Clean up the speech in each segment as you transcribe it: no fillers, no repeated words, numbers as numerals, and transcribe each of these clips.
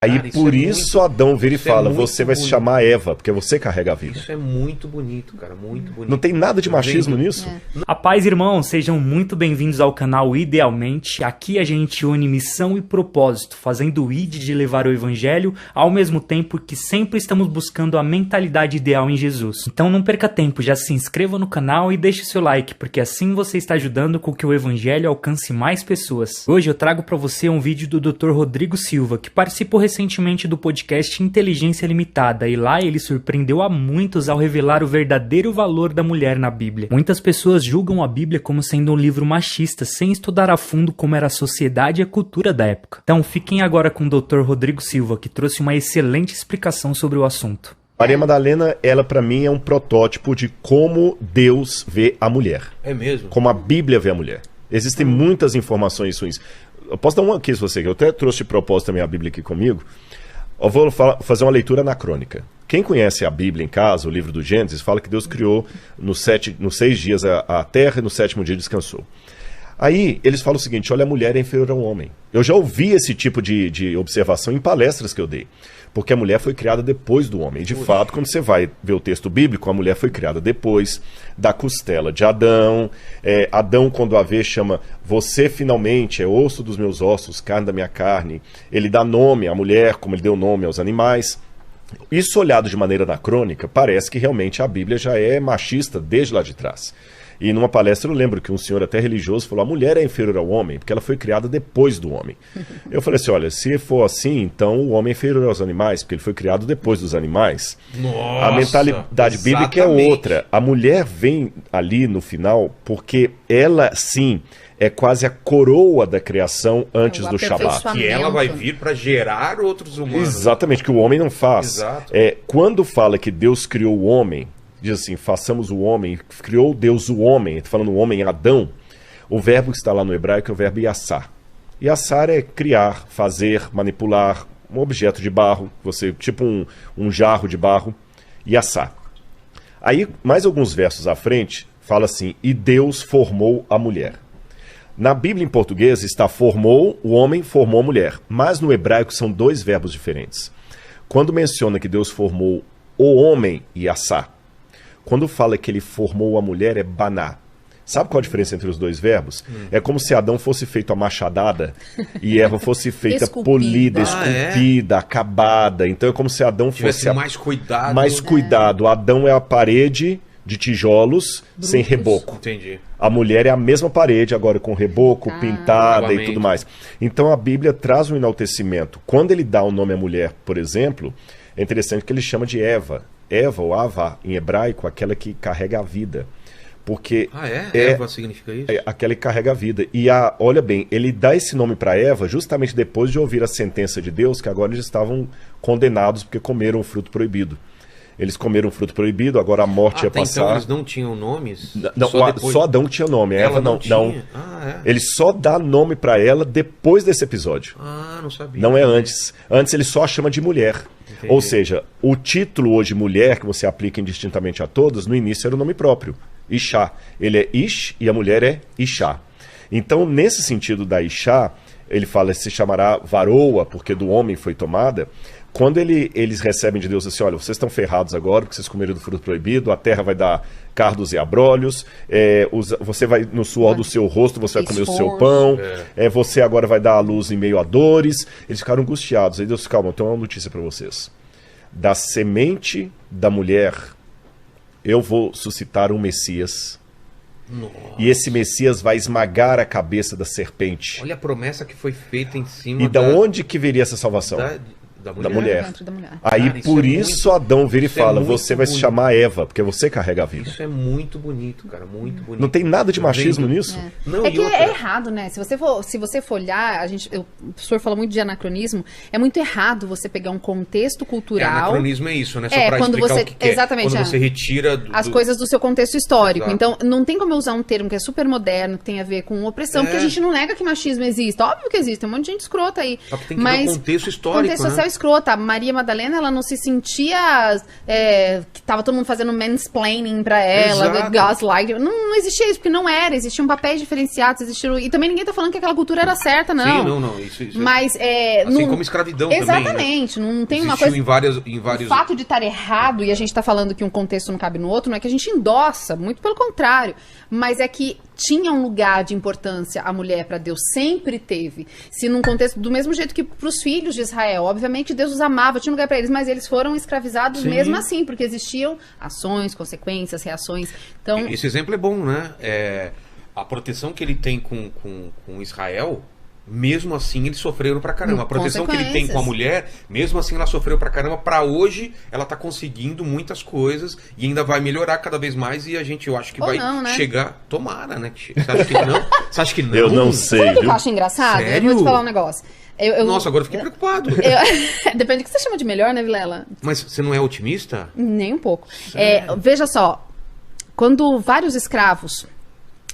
Aí Cara, por isso Adão vira e fala, você vai se chamar Eva, porque você carrega a vida. Isso é muito bonito, cara, muito bonito. Não tem nada de machismo nisso? A paz, irmãos, sejam muito bem-vindos ao canal Idealmente. Aqui a gente une missão e propósito, fazendo o ID de levar o evangelho, ao mesmo tempo que sempre estamos buscando a mentalidade ideal em Jesus. Então não perca tempo, já se inscreva no canal e deixe seu like, porque assim você está ajudando com que o evangelho alcance mais pessoas. Hoje eu trago para você um vídeo do Dr. Rodrigo Silva, que participou recentemente do podcast Inteligência Limitada, e lá ele surpreendeu a muitos ao revelar o verdadeiro valor da mulher na Bíblia. Muitas pessoas julgam a Bíblia como sendo um livro machista, sem estudar a fundo como era a sociedade e a cultura da época. Então fiquem agora com o Dr. Rodrigo Silva, que trouxe uma excelente explicação sobre o assunto. Maria Madalena, ela pra mim é um protótipo de como Deus vê a mulher. É mesmo? Como a Bíblia vê a mulher. Existem muitas informações ruins. Eu posso dar uma aqui se você quer. Eu até trouxe de propósito também a Bíblia aqui comigo. Eu vou fazer uma leitura anacrônica. Quem conhece a Bíblia em casa, o livro do Gênesis, fala que Deus criou nos 6 dias a terra e no 7º dia descansou. Aí eles falam o seguinte, olha, a mulher é inferior ao homem. Eu já ouvi esse tipo de observação em palestras que eu dei. Porque a mulher foi criada depois do homem. E de fato, quando você vai ver o texto bíblico, a mulher foi criada depois da costela de Adão. Adão, quando a vê, chama você finalmente é osso dos meus ossos, carne da minha carne. Ele dá nome à mulher, como ele deu nome aos animais. Isso olhado de maneira anacrônica, parece que realmente a Bíblia já é machista desde lá de trás. E numa palestra eu lembro que um senhor até religioso falou, a mulher é inferior ao homem, porque ela foi criada depois do homem. Eu falei assim, olha, se for assim, então o homem é inferior aos animais, porque ele foi criado depois dos animais. Nossa, a mentalidade bíblica é outra. A mulher vem ali no final porque ela, sim, é quase a coroa da criação antes do Shabat. Que ela vai vir para gerar outros humanos. Exatamente, que o homem não faz. Exato. Quando fala que Deus criou o homem, diz assim, façamos o homem, criou Deus o homem, falando o homem Adão, o verbo que está lá no hebraico é o verbo yassar. Yassar é criar, fazer, manipular, um objeto de barro, tipo um jarro de barro, yassar. Aí, mais alguns versos à frente, fala assim, e Deus formou a mulher. Na Bíblia em português está formou o homem, formou a mulher, mas no hebraico são 2 verbos diferentes. Quando menciona que Deus formou o homem, yassar, quando fala que ele formou a mulher, é baná. Sabe qual a diferença entre os 2 verbos? É como se Adão fosse feito a machadada e Eva fosse feita polida, esculpida, acabada. Então é como se Adão fosse... mais cuidado. Mais cuidado. Adão é a parede de tijolos sem reboco. Entendi. A mulher é a mesma parede, agora com reboco, pintada e tudo mais. Então a Bíblia traz um enaltecimento. Quando ele dá o nome à mulher, por exemplo, é interessante que ele chama de Eva. Eva, ou Ava, em hebraico, aquela que carrega a vida. Porque Eva significa isso? É aquela que carrega a vida. E olha bem, ele dá esse nome para Eva justamente depois de ouvir a sentença de Deus, que agora eles estavam condenados porque comeram o fruto proibido. Eles comeram o fruto proibido, agora a morte ia passar. Então eles não tinham nomes? Não, só Adão que tinha nome. Eva não. Ele só dá nome para ela depois desse episódio. Não sabia. Não é antes. Antes ele só chama de mulher. Entendi. Ou seja, o título hoje mulher, que você aplica indistintamente a todos, no início era o nome próprio, Ishá. Ele é Ish e a mulher é Ishá. Então, nesse sentido da Ishá, ele fala, se chamará varoa, porque do homem foi tomada. Quando eles recebem de Deus assim, olha, vocês estão ferrados agora, porque vocês comeram do fruto proibido, a terra vai dar cardos e abrolhos, você vai, no suor do seu rosto, você vai comer o seu pão, você agora vai dar à luz em meio a dores. Eles ficaram angustiados. Aí Deus, calma, eu tenho uma notícia para vocês. Da semente da mulher, eu vou suscitar um Messias. Nossa. E esse Messias vai esmagar a cabeça da serpente. Olha a promessa que foi feita em cima E da onde que viria essa salvação? Da mulher. Aí cara, por isso Adão vira e fala, você vai se chamar Eva, porque você carrega a vida. Isso é muito bonito, cara, muito bonito. Não tem nada de machismo nisso? Não, é que é errado, né? Se você for olhar, o professor fala muito de anacronismo, é muito errado você pegar um contexto cultural... Anacronismo é isso, né? Só pra quando explicar você, o que é. Exatamente. Quando você retira... as coisas do seu contexto histórico. Exato. Então, não tem como eu usar um termo que é super moderno, que tem a ver com opressão, porque a gente não nega que machismo existe. Óbvio que existe, tem um monte de gente escrota aí. Só que tem que ver o contexto histórico, contexto social escrota. A Maria Madalena, ela não se sentia que tava todo mundo fazendo mansplaining pra ela, gaslight. Não existia isso, porque não era. Existiam papéis diferenciados, e também ninguém tá falando que aquela cultura era certa, não. Sim, não. Isso mas, assim como escravidão exatamente, também, né? Não tem Existiu uma coisa... em vários... O fato de estar errado, e a gente tá falando que um contexto não cabe no outro, não é que a gente endossa, muito pelo contrário. Mas é que tinha um lugar de importância a mulher para Deus, sempre teve. Se num contexto, do mesmo jeito que para os filhos de Israel, obviamente Deus os amava, tinha um lugar para eles, mas eles foram escravizados mesmo assim, porque existiam ações, consequências, reações. Então, esse exemplo é bom, né? A proteção que ele tem com Israel, mesmo assim eles sofreram pra caramba. A proteção que ele tem com a mulher, mesmo assim ela sofreu pra caramba. Pra hoje, ela tá conseguindo muitas coisas e ainda vai melhorar cada vez mais. E eu acho que vai chegar... Tomara, né? Você acha que não? Você acha que não? Eu não sei, Sabe o que eu acho engraçado? Sério? Eu vou te falar um negócio. Nossa, agora eu fiquei preocupado. Depende do que você chama de melhor, né, Vilela? Mas você não é otimista? Nem um pouco. Veja só, quando vários escravos,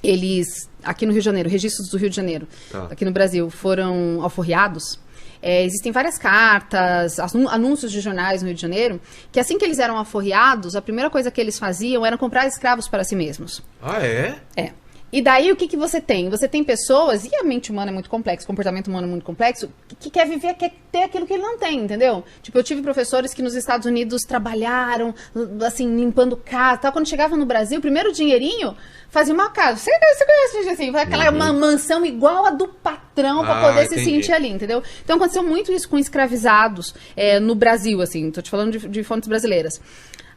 eles, aqui no Rio de Janeiro, registros do Rio de Janeiro, aqui no Brasil, foram alforriados, existem várias cartas, anúncios de jornais no Rio de Janeiro, que assim que eles eram alforriados, a primeira coisa que eles faziam era comprar escravos para si mesmos. Ah, é? E daí o que você tem? Você tem pessoas, e a mente humana é muito complexa, o comportamento humano é muito complexo, que quer viver, quer ter aquilo que ele não tem, entendeu? Tipo, eu tive professores que nos Estados Unidos trabalharam, assim, limpando casa, tal. Quando chegavam no Brasil, o primeiro dinheirinho fazia uma casa. Você conhece, assim, aquela uma mansão igual a do patrão pra poder se sentir ali, entendeu? Então aconteceu muito isso com escravizados no Brasil, assim, tô te falando de fontes brasileiras.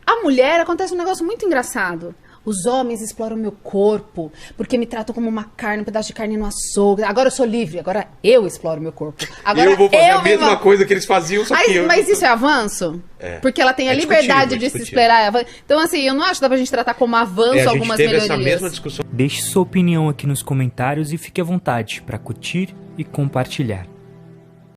A mulher, acontece um negócio muito engraçado. Os homens exploram meu corpo, porque me tratam como uma carne, um pedaço de carne no açougue. Agora eu sou livre, agora eu exploro meu corpo. Agora eu vou fazer a mesma coisa que eles faziam, só que Mas isso é avanço? Porque ela tem a liberdade de se explorar. Então, assim, eu não acho que dá pra gente tratar como avanço algumas melhorias. Essa mesma discussão. Deixe sua opinião aqui nos comentários e fique à vontade para curtir e compartilhar.